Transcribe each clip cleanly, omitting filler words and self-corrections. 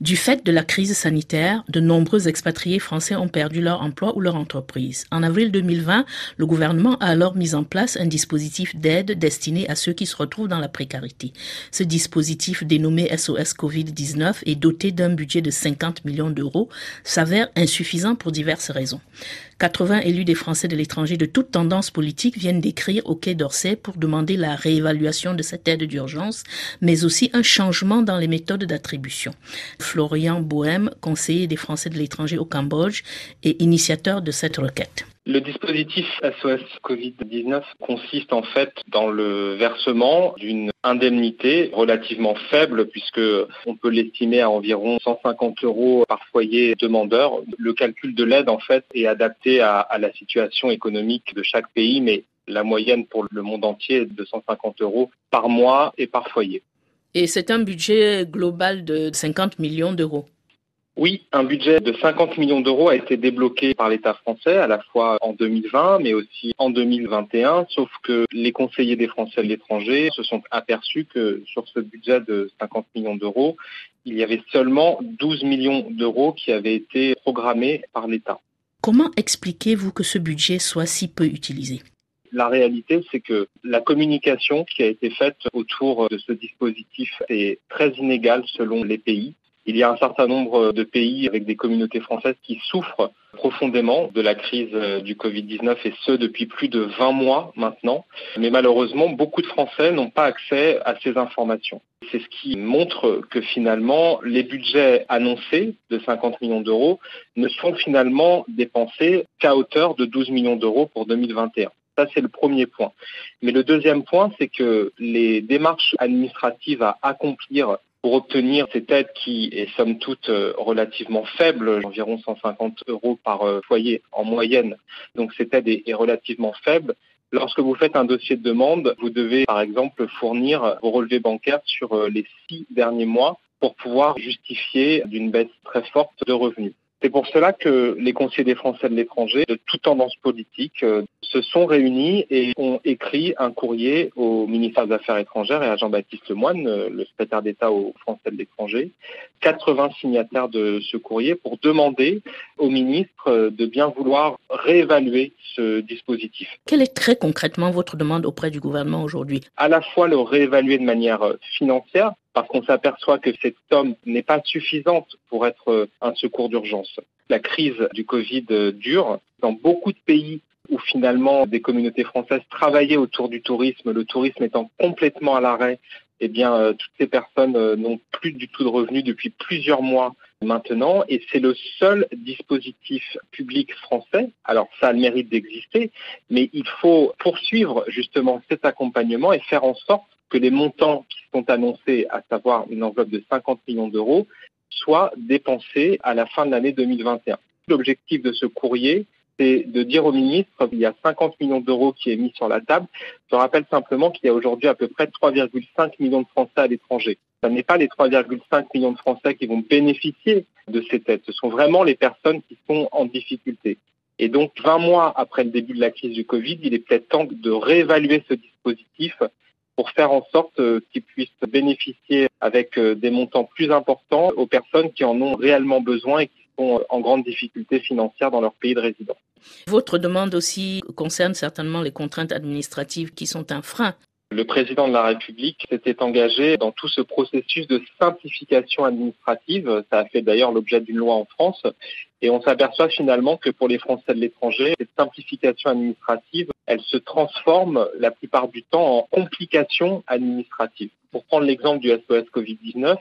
Du fait de la crise sanitaire, de nombreux expatriés français ont perdu leur emploi ou leur entreprise. En avril 2020, le gouvernement a alors mis en place un dispositif d'aide destiné à ceux qui se retrouvent dans la précarité. Ce dispositif, dénommé SOS Covid-19 et doté d'un budget de 50 millions d'euros, s'avère insuffisant pour diverses raisons. 80 élus des Français de l'étranger de toute tendance politique viennent d'écrire au Quai d'Orsay pour demander la réévaluation de cette aide d'urgence, mais aussi un changement dans les méthodes d'attribution. Florian Bohème, conseiller des Français de l'étranger au Cambodge et initiateur de cette requête. Le dispositif SOS Covid-19 consiste en fait dans le versement d'une indemnité relativement faible puisque on peut l'estimer à environ 150 € par foyer demandeur. Le calcul de l'aide en fait est adapté à la situation économique de chaque pays, mais la moyenne pour le monde entier est de 150 € par mois et par foyer. Et c'est un budget global de 50 millions d'euros. Oui, un budget de 50 millions d'euros a été débloqué par l'État français à la fois en 2020 mais aussi en 2021, sauf que les conseillers des Français de l'étranger se sont aperçus que sur ce budget de 50 millions d'euros, il y avait seulement 12 millions d'euros qui avaient été programmés par l'État. Comment expliquez-vous que ce budget soit si peu utilisé ? La réalité, c'est que la communication qui a été faite autour de ce dispositif est très inégale selon les pays. Il y a un certain nombre de pays avec des communautés françaises qui souffrent profondément de la crise du Covid-19 et ce depuis plus de 20 mois maintenant. Mais malheureusement, beaucoup de Français n'ont pas accès à ces informations. C'est ce qui montre que finalement, les budgets annoncés de 50 millions d'euros ne sont finalement dépensés qu'à hauteur de 12 millions d'euros pour 2021. Ça, c'est le premier point. Mais le deuxième point, c'est que les démarches administratives à accomplir pour obtenir cette aide qui est somme toute relativement faible, environ 150 € par foyer en moyenne, donc cette aide est relativement faible. Lorsque vous faites un dossier de demande, vous devez par exemple fournir vos relevés bancaires sur les 6 derniers mois pour pouvoir justifier d'une baisse très forte de revenus. C'est pour cela que les conseillers des Français de l'étranger, de toute tendance politique, se sont réunis et ont écrit un courrier au ministère des Affaires étrangères et à Jean-Baptiste Lemoyne, le secrétaire d'État aux Français de l'étranger, 80 signataires de ce courrier pour demander au ministre de bien vouloir réévaluer ce dispositif. Quelle est très concrètement votre demande auprès du gouvernement aujourd'hui ? À la fois le réévaluer de manière financière, parce qu'on s'aperçoit que cette somme n'est pas suffisante pour être un secours d'urgence. La crise du Covid dure. Dans beaucoup de pays où finalement des communautés françaises travaillaient autour du tourisme, le tourisme étant complètement à l'arrêt, eh bien toutes ces personnes n'ont plus du tout de revenus depuis plusieurs mois maintenant, et c'est le seul dispositif public français. Alors ça a le mérite d'exister, mais il faut poursuivre justement cet accompagnement et faire en sorte que les montants qui sont annoncés, à savoir une enveloppe de 50 millions d'euros, soient dépensés à la fin de l'année 2021. L'objectif de ce courrier, c'est de dire au ministre qu'il y a 50 millions d'euros qui est mis sur la table. Je rappelle simplement qu'il y a aujourd'hui à peu près 3,5 millions de Français à l'étranger. Ce n'est pas les 3,5 millions de Français qui vont bénéficier de cette aide. Ce sont vraiment les personnes qui sont en difficulté. Et donc, 20 mois après le début de la crise du Covid, il est peut-être temps de réévaluer ce dispositif pour faire en sorte qu'ils puissent bénéficier avec des montants plus importants aux personnes qui en ont réellement besoin et qui sont en grande difficulté financière dans leur pays de résidence. Votre demande aussi concerne certainement les contraintes administratives qui sont un frein. Le président de la République s'était engagé dans tout ce processus de simplification administrative. Ça a fait d'ailleurs l'objet d'une loi en France. Et on s'aperçoit finalement que pour les Français de l'étranger, cette simplification administrative, elle se transforme la plupart du temps en complications administratives. Pour prendre l'exemple du SOS Covid-19,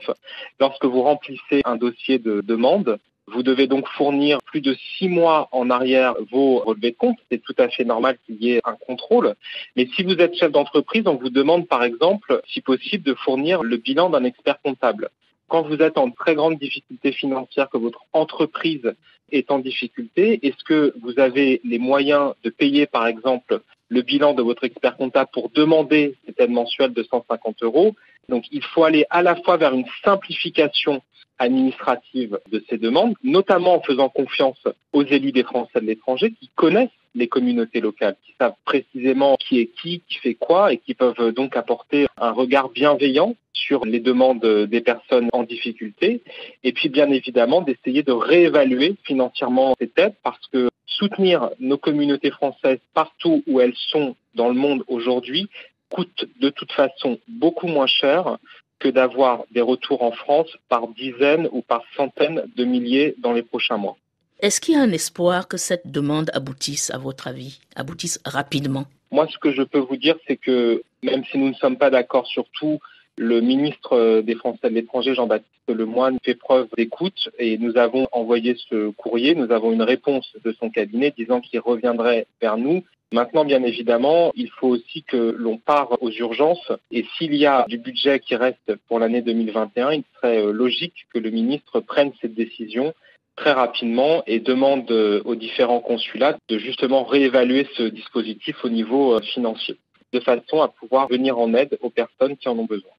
lorsque vous remplissez un dossier de demande, vous devez donc fournir plus de 6 mois en arrière vos relevés de compte. C'est tout à fait normal qu'il y ait un contrôle. Mais si vous êtes chef d'entreprise, on vous demande par exemple, si possible, de fournir le bilan d'un expert comptable. Quand vous êtes en très grande difficulté financière, que votre entreprise est en difficulté, est-ce que vous avez les moyens de payer par exemple le bilan de votre expert comptable pour demander cette aide mensuelle de 150 €. Donc il faut aller à la fois vers une simplification administrative de ces demandes, notamment en faisant confiance aux élus des Français de l'étranger qui connaissent les communautés locales, qui savent précisément qui est qui fait quoi et qui peuvent donc apporter un regard bienveillant sur les demandes des personnes en difficulté. Et puis bien évidemment d'essayer de réévaluer financièrement cette aide parce que soutenir nos communautés françaises partout où elles sont dans le monde aujourd'hui coûte de toute façon beaucoup moins cher que d'avoir des retours en France par dizaines ou par centaines de milliers dans les prochains mois. Est-ce qu'il y a un espoir que cette demande aboutisse, à votre avis, aboutisse rapidement? Moi, ce que je peux vous dire, c'est que même si nous ne sommes pas d'accord sur tout, le ministre des Français de l'étranger, Jean-Baptiste Lemoyne, fait preuve d'écoute et nous avons envoyé ce courrier. Nous avons une réponse de son cabinet disant qu'il reviendrait vers nous. Maintenant, bien évidemment, il faut aussi que l'on part aux urgences et s'il y a du budget qui reste pour l'année 2021, il serait logique que le ministre prenne cette décision très rapidement et demande aux différents consulats de justement réévaluer ce dispositif au niveau financier, de façon à pouvoir venir en aide aux personnes qui en ont besoin.